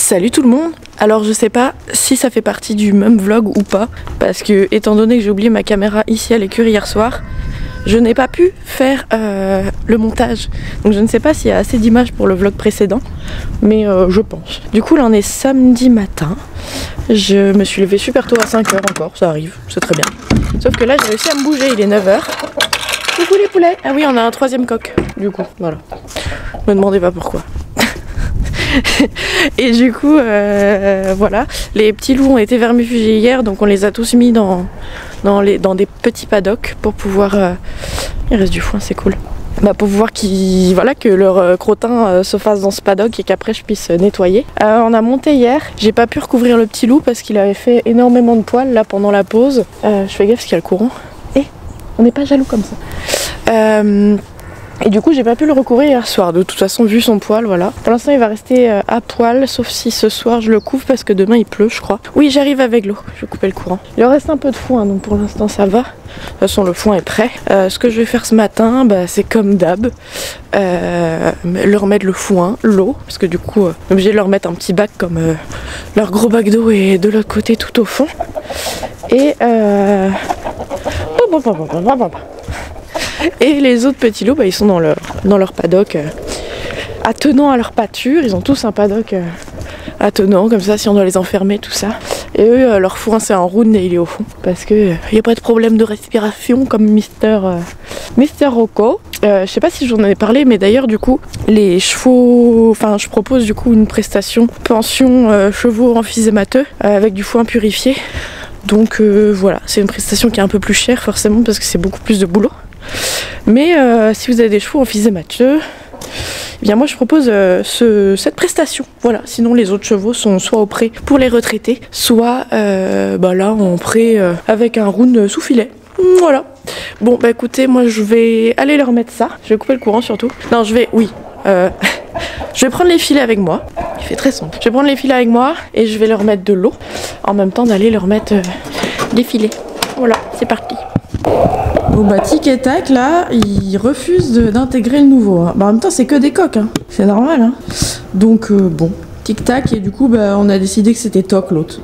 Salut tout le monde. Alors je sais pas si ça fait partie du même vlog ou pas, parce que étant donné que j'ai oublié ma caméra ici à l'écurie hier soir, je n'ai pas pu faire le montage. Donc je ne sais pas s'il y a assez d'images pour le vlog précédent, mais je pense. Du coup là on est samedi matin. Je me suis levée super tôt à 5 h encore, ça arrive, c'est très bien. Sauf que là j'ai réussi à me bouger, il est 9 h. Coucou les poulets. Ah oui, on a un troisième coq, du coup, voilà. Me demandez pas pourquoi. Et du coup, voilà, les petits loups ont été vermifugés hier, donc on les a tous mis dans des petits paddocks pour pouvoir... il reste du foin, c'est cool. Bah, pour pouvoir voilà, que leur crottin se fasse dans ce paddock et qu'après je puisse nettoyer. On a monté hier, j'ai pas pu recouvrir le petit loup parce qu'il avait fait énormément de poils là pendant la pause. Je fais gaffe parce qu'il y a le courant. Et on n'est pas jaloux comme ça. Et du coup j'ai pas pu le recouvrir hier soir, de toute façon vu son poil, voilà. Pour l'instant il va rester à poil, sauf si ce soir je le couvre parce que demain il pleut je crois. Oui, j'arrive avec l'eau, je vais couper le courant. Il en reste un peu de foin donc pour l'instant ça va. De toute façon le foin est prêt. Ce que je vais faire ce matin, bah, c'est comme d'hab, leur mettre le foin, l'eau, parce que du coup on est obligé de leur mettre un petit bac comme leur gros bac d'eau est de l'autre côté tout au fond. Et et les autres petits loups, bah, ils sont dans leur paddock, attenant à leur pâture. Ils ont tous un paddock attenant, comme ça, si on doit les enfermer, tout ça. Et eux, leur foin, c'est en round et il est au fond. Parce que n'y a pas de problème de respiration comme Mister Rocco. Je sais pas si j'en ai parlé, mais d'ailleurs, du coup, les chevaux... Enfin, je propose du coup une prestation pension chevaux emphysémateux avec du foin purifié. Donc voilà, c'est une prestation qui est un peu plus chère forcément parce que c'est beaucoup plus de boulot. Mais si vous avez des chevaux emphysémateux, eh bien moi je propose cette prestation. Voilà, sinon les autres chevaux sont soit au pré pour les retraités, soit bah là en pré avec un round sous filet. Voilà. Bon bah écoutez, moi je vais aller leur mettre ça. Je vais couper le courant surtout. Non, je vais prendre les filets avec moi. Il fait très sombre. Je vais prendre les filets avec moi et je vais leur mettre de l'eau en même temps d'aller leur mettre des filets. Voilà, c'est parti. Bon bah tic et tac là, ils refusent d'intégrer le nouveau. Hein. Bah, en même temps c'est que des coques, hein. C'est normal. Hein. Donc bon, tic tac et du coup bah, on a décidé que c'était toc l'autre.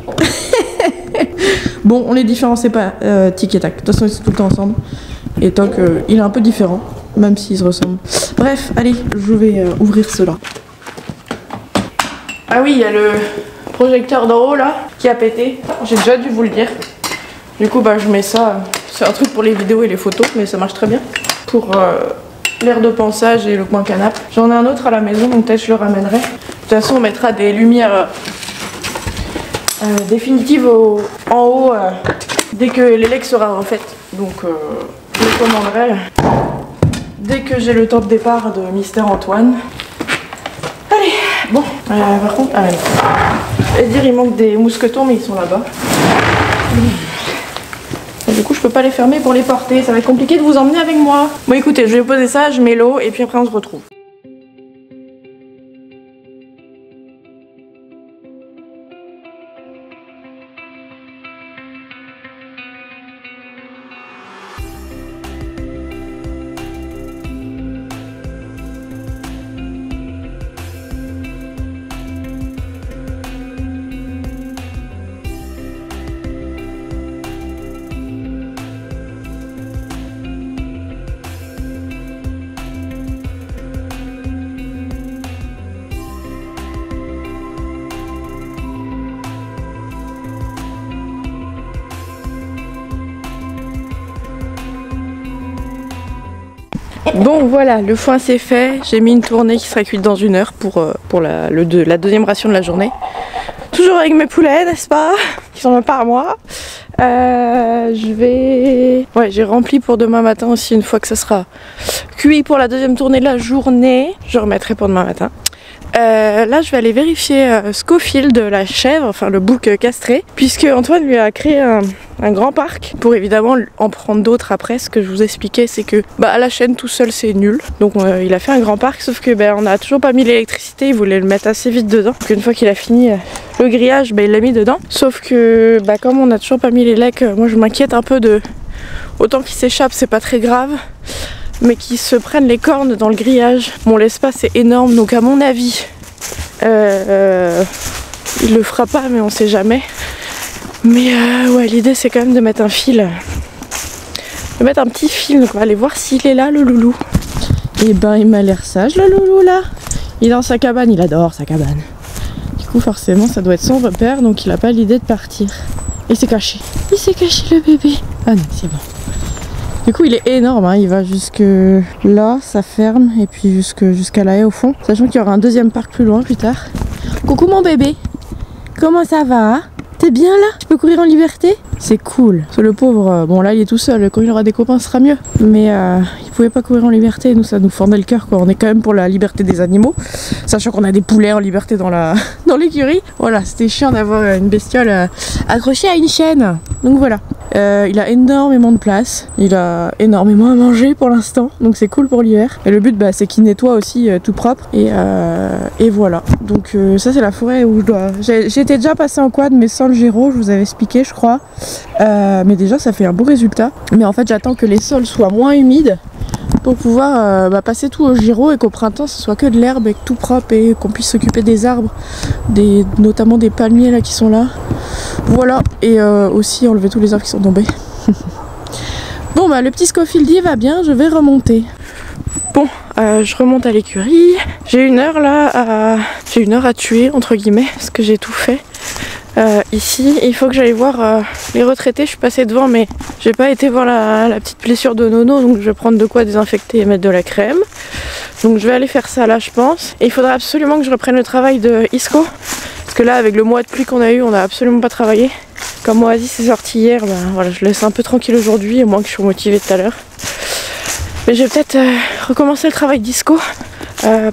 Bon, on les différencie pas, tic et tac. De toute façon ils sont tout le temps ensemble. Et toc il est un peu différent, même s'ils se ressemblent. Bref, allez, je vais ouvrir cela. Ah oui, il y a le projecteur d'en haut là qui a pété. J'ai déjà dû vous le dire. Du coup bah je mets ça. C'est un truc pour les vidéos et les photos, mais ça marche très bien. Pour l'air de pensage et le coin canapé. J'en ai un autre à la maison, donc peut-être je le ramènerai. De toute façon, on mettra des lumières définitives en haut dès que l'élec sera refaite. Donc je le commanderai dès que j'ai le temps de départ de Mister Antoine. Allez, bon, par contre, je vais dire il manque des mousquetons, mais ils sont là-bas. Du coup je peux pas les fermer pour les porter, ça va être compliqué de vous emmener avec moi. Bon écoutez, je vais poser ça, je mets l'eau et puis après on se retrouve. Bon voilà, le foin c'est fait, j'ai mis une tournée qui sera cuite dans 1 heure pour la deuxième ration de la journée. Toujours avec mes poulets, n'est-ce pas? Qui sont même pas à moi. Ouais, j'ai rempli pour demain matin aussi une fois que ça sera cuit pour la deuxième tournée de la journée. Je remettrai pour demain matin. Là je vais aller vérifier Scofield, la chèvre, enfin le bouc castré, puisque Antoine lui a créé un grand parc pour évidemment en prendre d'autres après. Ce que je vous expliquais, c'est que bah, à la chaîne tout seul c'est nul, donc il a fait un grand parc, sauf que bah, on n'a toujours pas mis l'électricité, il voulait le mettre assez vite dedans. Donc une fois qu'il a fini le grillage, bah, il l'a mis dedans, sauf que bah, comme on n'a toujours pas mis les lecs, moi je m'inquiète un peu de autant qu'il s'échappe, c'est pas très grave, mais qui se prennent les cornes dans le grillage. Bon, l'espace est énorme, donc à mon avis il le fera pas, mais on sait jamais. Mais ouais, l'idée c'est quand même de mettre un fil, de mettre un petit fil. Donc on va aller voir s'il est là, le loulou. Et ben il m'a l'air sage, le loulou là. Il est dans sa cabane, il adore sa cabane. Du coup forcément ça doit être son repère, donc il a pas l'idée de partir. Il s'est caché. Il s'est caché le bébé. Ah non, c'est bon. Du coup il est énorme, hein. Il va jusque là, ça ferme, et puis jusqu'à la haie au fond. Sachant qu'il y aura un deuxième parc plus loin plus tard. Coucou mon bébé. Comment ça va? T'es bien là? Tu peux courir en liberté? C'est cool. Parce que le pauvre, bon là il est tout seul, quand il aura des copains ce sera mieux. Mais il pouvait pas courir en liberté, nous ça nous fendait le cœur quoi. On est quand même pour la liberté des animaux. Sachant qu'on a des poulets en liberté dans l'écurie. Voilà, c'était chiant d'avoir une bestiole accrochée à une chaîne. Donc voilà. Il a énormément de place, il a énormément à manger pour l'instant, donc c'est cool pour l'hiver. Et le but c'est qu'il nettoie aussi tout propre, et voilà. Donc ça c'est la forêt où je dois... J'étais déjà passé en quad mais sans le gyro, je vous avais expliqué je crois. Mais déjà ça fait un beau résultat. Mais en fait j'attends que les sols soient moins humides pour pouvoir passer tout au gyro et qu'au printemps ce soit que de l'herbe et tout propre et qu'on puisse s'occuper des arbres, notamment des palmiers là qui sont là. Voilà, et aussi enlever tous les arbres qui sont tombés. Bon le petit Scofieldy va bien, je vais remonter. Bon, je remonte à l'écurie. J'ai une heure là, j'ai une heure à tuer entre guillemets, parce que j'ai tout fait. Ici, il faut que j'aille voir les retraités. Je suis passée devant, mais j'ai pas été voir la petite blessure de Nono, donc je vais prendre de quoi désinfecter et mettre de la crème. Donc je vais aller faire ça là, je pense. Et il faudra absolument que je reprenne le travail de Isco, parce que là, avec le mois de pluie qu'on a eu, on n'a absolument pas travaillé. Comme Oasis est sorti hier, voilà, je laisse un peu tranquille aujourd'hui, à moins que je sois motivée tout à l'heure. Mais je vais peut-être recommencer le travail d'Isco.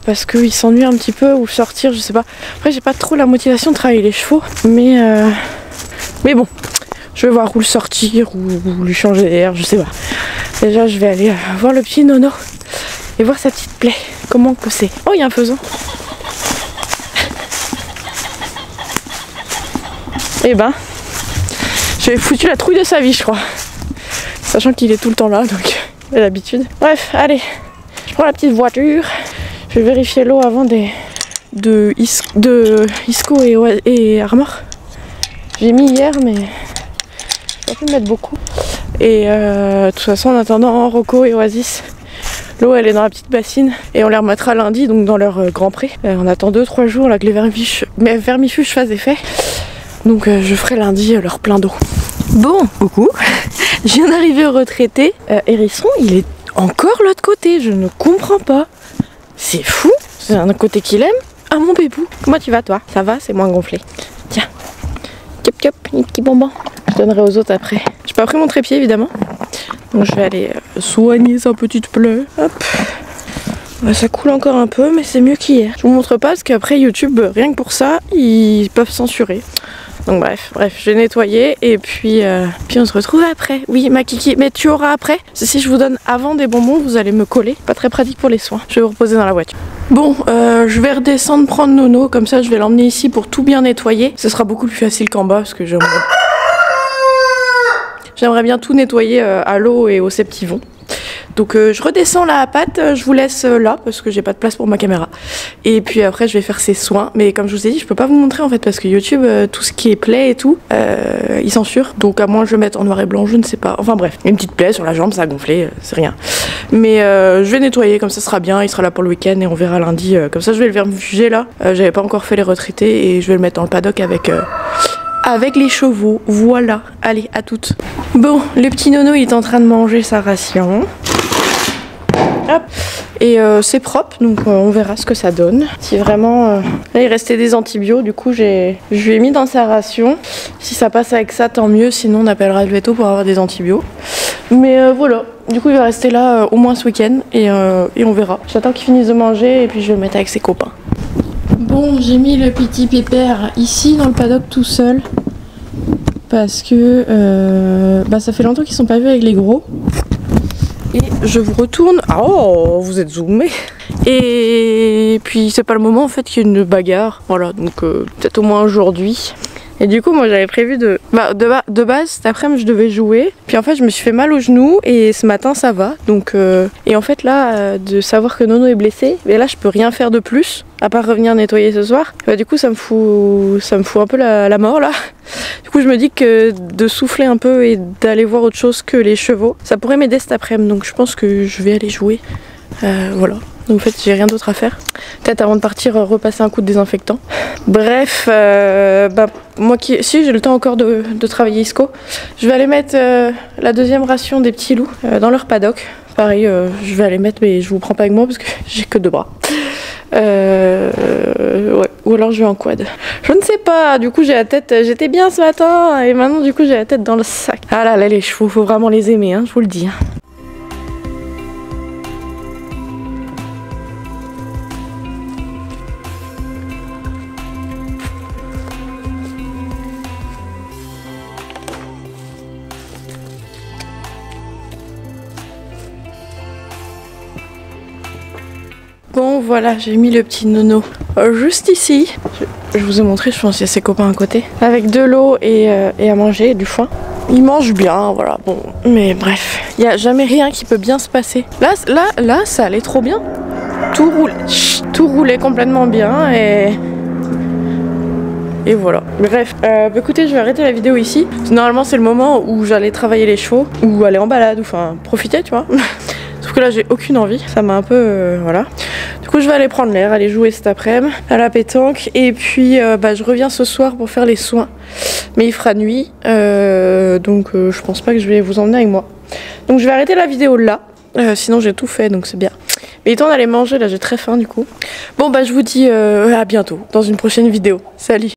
Parce qu'il s'ennuie un petit peu, ou sortir, je sais pas. Après j'ai pas trop la motivation de travailler les chevaux, mais bon, je vais voir où le sortir, ou lui changer d'air, je sais pas. Déjà je vais aller voir le petit Nono et voir sa petite plaie, comment que c'est. Oh, il y a un faisan. Et ben, j'ai foutu la trouille de sa vie je crois. Sachant qu'il est tout le temps là, donc il a l'habitude. Bref, allez, je prends la petite voiture. Je vais vérifier l'eau avant de Isco et Armor. J'ai mis hier, mais j'ai pas pu mettre beaucoup. Et de toute façon, en attendant Rocco et Oasis, l'eau elle est dans la petite bassine et on les remettra lundi, donc dans leur grand pré. On attend 2-3 jours là que les vermifuges fassent effet. Donc je ferai lundi leur plein d'eau. Bon, coucou. Je viens d'arriver au retraité. Hérisson, il est encore l'autre côté, je ne comprends pas. C'est fou, c'est un côté qu'il aime. Ah mon bébou, comment tu vas toi? Ça va, c'est moins gonflé. Tiens, cop cop, un petit bonbon. Je donnerai aux autres après. J'ai pas pris mon trépied évidemment. Donc je vais aller soigner sa petite plaie. Hop. Ça coule encore un peu, mais c'est mieux qu'hier. Je vous montre pas parce qu'après YouTube, rien que pour ça, ils peuvent censurer. Donc bref, je vais nettoyer et puis on se retrouve après. Oui, ma kiki, mais tu auras après. Si je vous donne avant des bonbons, vous allez me coller. Pas très pratique pour les soins. Je vais vous reposer dans la voiture. Bon, je vais redescendre prendre Nono, comme ça je vais l'emmener ici pour tout bien nettoyer. Ce sera beaucoup plus facile qu'en bas parce que j'aimerais bien tout nettoyer à l'eau et au Septivon. Donc je redescends là à Pat, je vous laisse là parce que j'ai pas de place pour ma caméra. Et puis après je vais faire ses soins. Mais comme je vous ai dit, je peux pas vous montrer en fait parce que YouTube, tout ce qui est plaie et tout, il censure. Donc à moins que je le mette en noir et blanc, je ne sais pas. Enfin bref, une petite plaie sur la jambe, ça a gonflé, c'est rien. Mais je vais nettoyer, comme ça sera bien, il sera là pour le week-end et on verra lundi. Comme ça je vais le vermifuger là. J'avais pas encore fait les retraités et je vais le mettre dans le paddock avec les chevaux. Voilà, allez, à toutes. Bon, le petit Nono il est en train de manger sa ration. Hop. Et c'est propre, donc on verra ce que ça donne. Si vraiment... Là il restait des antibiotiques, du coup je lui ai mis dans sa ration. Si ça passe avec ça, tant mieux, sinon on appellera le veto pour avoir des antibiotiques. Mais voilà, du coup il va rester là au moins ce week-end et on verra. J'attends qu'il finisse de manger et puis je vais le mettre avec ses copains. Bon, j'ai mis le petit pépère ici dans le paddock tout seul. Parce que ça fait longtemps qu'ils sont pas vus avec les gros. Et je vous retourne. Oh, vous êtes zoomé. Et puis c'est pas le moment en fait qu'il y ait une bagarre. Voilà, donc peut-être au moins aujourd'hui. Et du coup moi j'avais prévu de base cet après-midi je devais jouer. Puis en fait je me suis fait mal au genou et ce matin ça va. Donc et en fait là de savoir que Nono est blessé, mais là je peux rien faire de plus à part revenir nettoyer ce soir. Bah, du coup ça me fout un peu la mort là. Du coup je me dis que de souffler un peu et d'aller voir autre chose que les chevaux, ça pourrait m'aider cet après-midi. Donc je pense que je vais aller jouer. Voilà. Donc en fait j'ai rien d'autre à faire. Peut-être avant de partir repasser un coup de désinfectant. Bref, moi si j'ai le temps encore de travailler ISCO, je vais aller mettre la deuxième ration des petits loups dans leur paddock. Pareil, je vais aller mettre mais je vous prends pas avec moi parce que j'ai que 2 bras. Ouais. Ou alors je vais en quad. Je ne sais pas, du coup j'ai la tête, j'étais bien ce matin et maintenant du coup j'ai la tête dans le sac. Ah là les chevaux, faut vraiment les aimer, hein, je vous le dis. Bon voilà, j'ai mis le petit Nono juste ici. Je vous ai montré, je pense qu'il y a ses copains à côté. Avec de l'eau et à manger, du foin. Il mange bien, voilà, bon. Mais bref, il n'y a jamais rien qui peut bien se passer. Là, ça allait trop bien. Tout roulait complètement bien et voilà. Bref, écoutez, je vais arrêter la vidéo ici. Normalement, c'est le moment où j'allais travailler les chevaux ou aller en balade, ou enfin profiter, tu vois. Sauf que là, j'ai aucune envie. Ça m'a un peu... voilà. Du coup, je vais aller prendre l'air, aller jouer cet après-midi à la pétanque. Et puis, je reviens ce soir pour faire les soins. Mais il fera nuit. Donc, je pense pas que je vais vous emmener avec moi. Donc, je vais arrêter la vidéo là. Sinon, j'ai tout fait, donc c'est bien. Mais il est temps d'aller manger. Là, j'ai très faim, du coup. Bon, je vous dis à bientôt dans une prochaine vidéo. Salut!